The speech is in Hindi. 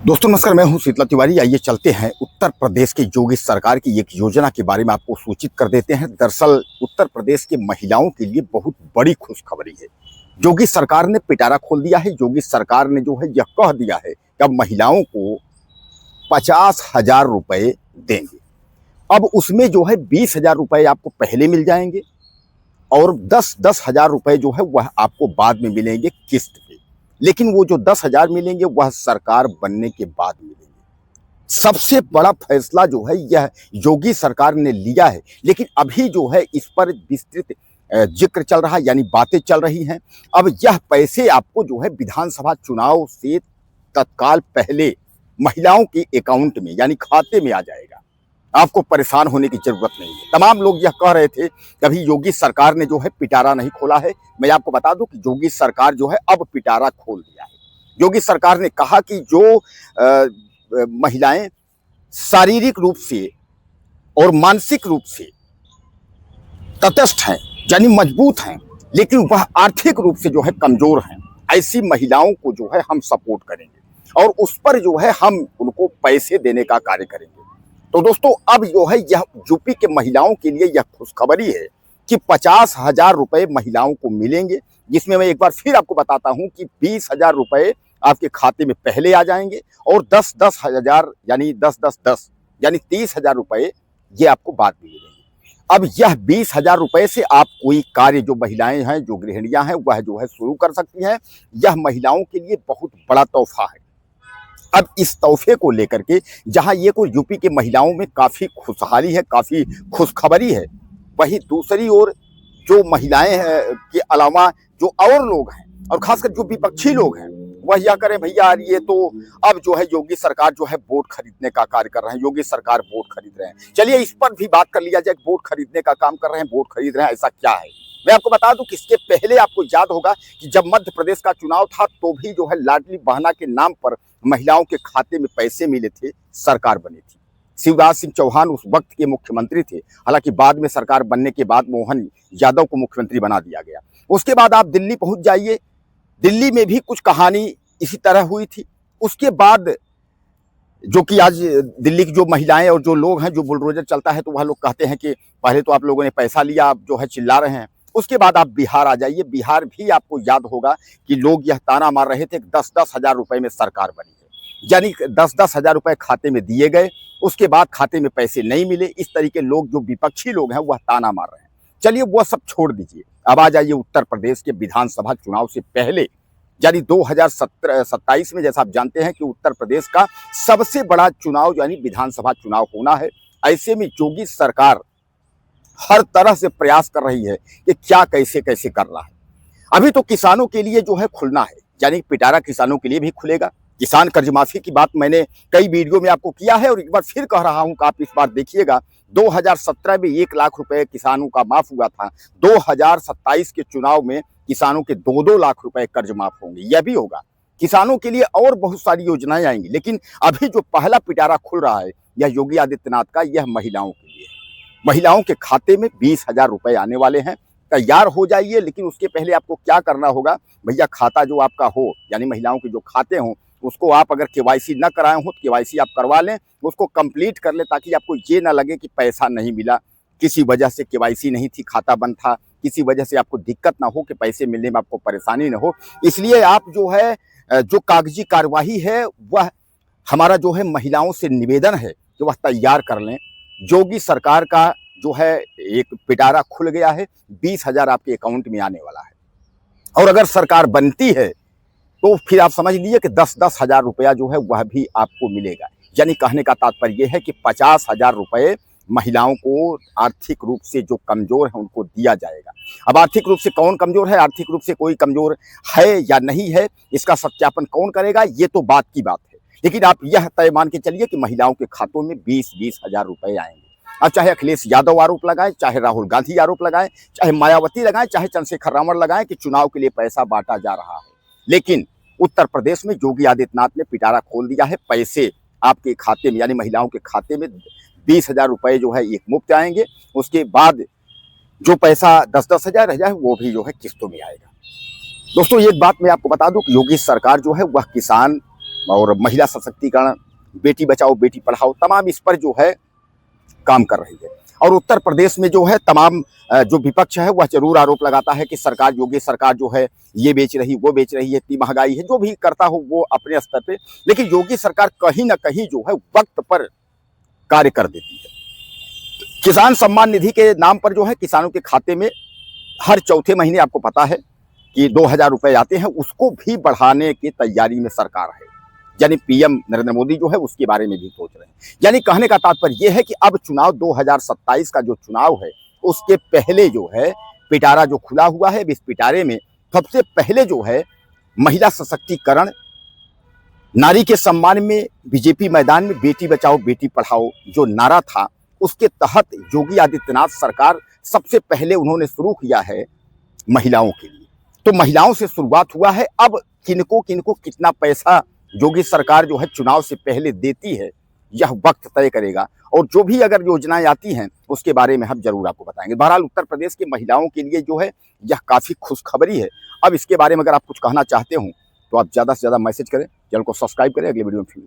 दोस्तों नमस्कार, मैं हूं शीतला तिवारी। आइए चलते हैं उत्तर प्रदेश की योगी सरकार की एक योजना के बारे में आपको सूचित कर देते हैं। दरअसल उत्तर प्रदेश की महिलाओं के लिए बहुत बड़ी खुशखबरी है। योगी सरकार ने पिटारा खोल दिया है। योगी सरकार ने जो है यह कह दिया है कि अब महिलाओं को 50,000 रुपए देंगे। अब उसमें जो है 20,000 रुपए आपको पहले मिल जाएंगे और 10,000 रुपए जो है वह आपको बाद में मिलेंगे किस्त पे। लेकिन वो जो 10,000 मिलेंगे वह सरकार बनने के बाद मिलेंगे। सबसे बड़ा फैसला जो है यह योगी सरकार ने लिया है। लेकिन अभी जो है इस पर विस्तृत जिक्र चल रहा है, यानी बातें चल रही हैं। अब यह पैसे आपको जो है विधानसभा चुनाव से तत्काल पहले महिलाओं के अकाउंट में यानी खाते में आ जाएगा। आपको परेशान होने की जरूरत नहीं है। तमाम लोग यह कह रहे थे कि अभी योगी सरकार ने जो है पिटारा नहीं खोला है। मैं आपको बता दूं कि योगी सरकार जो है अब पिटारा खोल दिया है। योगी सरकार ने कहा कि जो महिलाएं शारीरिक रूप से और मानसिक रूप से तटस्थ हैं यानी मजबूत हैं, लेकिन वह आर्थिक रूप से जो है कमजोर हैं, ऐसी महिलाओं को जो है हम सपोर्ट करेंगे और उस पर जो है हम उनको पैसे देने का कार्य करेंगे। तो दोस्तों अब जो है यह यूपी के महिलाओं के लिए यह खुशखबरी है कि 50,000 रुपए महिलाओं को मिलेंगे, जिसमें मैं एक बार फिर आपको बताता हूं कि 20,000 रुपए आपके खाते में पहले आ जाएंगे और 10,000 यानी 10 यानी 30,000 रुपए ये आपको बाद में मिलेंगे। अब यह 20,000 रुपए से आप कोई कार्य, जो महिलाएं हैं, जो गृहिणियां हैं, वह जो है शुरू कर सकती हैं। यह महिलाओं के लिए बहुत बड़ा तोहफा है। अब इस तोहफे को लेकर के जहां ये को यूपी के महिलाओं में काफी खुशहाली है, काफी खुशखबरी है, वहीं दूसरी ओर जो महिलाएं हैं के अलावा जो और लोग हैं और खासकर जो विपक्षी लोग हैं वह यह करें, भैया ये तो अब जो है योगी सरकार जो है वोट खरीदने का कार्य कर रहे हैं, योगी सरकार वोट खरीद रहे हैं। चलिए इस पर भी बात कर लिया जाए। वोट खरीदने का काम कर रहे हैं, वोट खरीद रहे हैं, ऐसा क्या है? मैं आपको बता दूं कि इसके पहले आपको याद होगा कि जब मध्य प्रदेश का चुनाव था तो भी जो है लाडली बहना के नाम पर महिलाओं के खाते में पैसे मिले थे, सरकार बनी थी। शिवराज सिंह चौहान उस वक्त के मुख्यमंत्री थे। हालांकि बाद में सरकार बनने के बाद मोहन यादव को मुख्यमंत्री बना दिया गया। उसके बाद आप दिल्ली पहुंच जाइए, दिल्ली में भी कुछ कहानी इसी तरह हुई थी। उसके बाद जो कि आज दिल्ली की जो महिलाएं और जो लोग हैं, जो बुलडोजर चलता है तो वह लोग कहते हैं कि पहले तो आप लोगों ने पैसा लिया, आप जो है चिल्ला रहे हैं। उसके बाद आप बिहार आ जाइए। बिहार भी आपको याद होगा कि लोग यह ताना मार रहे थे कि 10,000 रुपए में सरकार बनी है, यानी 10,000 रुपए खाते में दिए गए, उसके बाद खाते में पैसे नहीं मिले। इस तरीके लोग, जो विपक्षी लोग हैं, वह ताना मार रहे हैं। चलिए वह सब छोड़ दीजिए, अब आ जाइए उत्तर प्रदेश के विधानसभा चुनाव से पहले, यानी 2027 में। जैसा आप जानते हैं कि उत्तर प्रदेश का सबसे बड़ा चुनाव यानी विधानसभा चुनाव होना है। ऐसे में योगी सरकार हर तरह से प्रयास कर रही है कि क्या कैसे कैसे कर रहा है। अभी तो किसानों के लिए जो है खुलना है, यानी पिटारा किसानों के लिए भी खुलेगा। किसान कर्ज माफी की बात मैंने कई वीडियो में आपको किया है और एक बार फिर कह रहा हूं कि आप इस बार देखिएगा। 2017 में 1 लाख रुपए किसानों का माफ हुआ था। 2027 के चुनाव में किसानों के 2-2 लाख रुपए कर्ज माफ होंगे। यह भी होगा। किसानों के लिए और बहुत सारी योजनाएं आएंगी। लेकिन अभी जो पहला पिटारा खुल रहा है यह योगी आदित्यनाथ का, यह महिलाओं के लिए है। महिलाओं के खाते में 20,000 रुपए आने वाले हैं। तैयार हो जाइए। लेकिन उसके पहले आपको क्या करना होगा, भैया खाता जो आपका हो, यानी महिलाओं के जो खाते हों, उसको आप अगर केवाईसी न कराए हो तो केवाईसी आप करवा लें, उसको कंप्लीट कर लें, ताकि आपको ये ना लगे कि पैसा नहीं मिला, किसी वजह से केवाईसी नहीं थी, खाता बंद था, किसी वजह से आपको दिक्कत ना हो, कि पैसे मिलने में आपको परेशानी ना हो। इसलिए आप जो है जो कागजी कार्यवाही है वह हमारा जो है महिलाओं से निवेदन है कि वह तैयार कर लें। योगी सरकार का जो है एक पिटारा खुल गया है, 20,000 आपके अकाउंट में आने वाला है। और अगर सरकार बनती है तो फिर आप समझ लीजिए कि 10,000 रुपया जो है वह भी आपको मिलेगा। यानी कहने का तात्पर्य यह है कि 50,000 रुपये महिलाओं को आर्थिक रूप से जो कमजोर है उनको दिया जाएगा। अब आर्थिक रूप से कौन कमजोर है, आर्थिक रूप से कोई कमजोर है या नहीं है, इसका सत्यापन कौन करेगा, ये तो बात की बात है। लेकिन आप यह तय मान के चलिए कि महिलाओं के खातों में 20-20 हजार रुपए आएंगे। अब चाहे अखिलेश यादव आरोप लगाएं, चाहे राहुल गांधी आरोप लगाएं, चाहे मायावती लगाएं, चाहे चंद्रशेखर रावण लगाएं कि चुनाव के लिए पैसा बांटा जा रहा है, लेकिन उत्तर प्रदेश में योगी आदित्यनाथ ने पिटारा खोल दिया है। पैसे आपके खाते में, यानी महिलाओं के खाते में 20,000 रुपए जो है एक मुफ्त आएंगे। उसके बाद जो पैसा 10-10 हजार है वो भी जो है किस्तों में आएगा। दोस्तों एक बात मैं आपको बता दूं कि योगी सरकार जो है वह किसान और महिला सशक्तिकरण, बेटी बचाओ बेटी पढ़ाओ, तमाम इस पर जो है काम कर रही है। और उत्तर प्रदेश में जो है तमाम जो विपक्ष है वह जरूर आरोप लगाता है कि सरकार, योगी सरकार जो है ये बेच रही, वो बेच रही है, इतनी महंगाई है, जो भी करता हो वो अपने स्तर पे। लेकिन योगी सरकार कहीं ना कहीं जो है वक्त पर कार्य कर देती है। किसान सम्मान निधि के नाम पर जो है किसानों के खाते में हर चौथे महीने, आपको पता है कि 2,000 रुपए आते हैं, उसको भी बढ़ाने की तैयारी में सरकार है। यानी पीएम नरेंद्र मोदी जो है उसके बारे में भी सोच रहे हैं। यानी कहने का तात्पर्य यह है कि अब चुनाव 2027 का जो चुनाव है उसके पहले जो है पिटारा जो खुला हुआ है, इस पिटारे में सबसे पहले जो है महिला सशक्तिकरण, नारी के सम्मान में बीजेपी मैदान में बेटी बचाओ बेटी पढ़ाओ जो नारा था, उसके तहत योगी आदित्यनाथ सरकार सबसे पहले उन्होंने शुरू किया है महिलाओं के लिए। तो महिलाओं से शुरुआत हुआ है। अब किनको किनको कितना पैसा योगी सरकार जो है चुनाव से पहले देती है यह वक्त तय करेगा। और जो भी अगर योजनाएं आती हैं उसके बारे में हम जरूर आपको बताएंगे। बहरहाल उत्तर प्रदेश की महिलाओं के लिए जो है यह काफी खुशखबरी है। अब इसके बारे में अगर आप कुछ कहना चाहते हो तो आप ज्यादा से ज्यादा मैसेज करें, चैनल को सब्सक्राइब करें। अगले वीडियो में फिर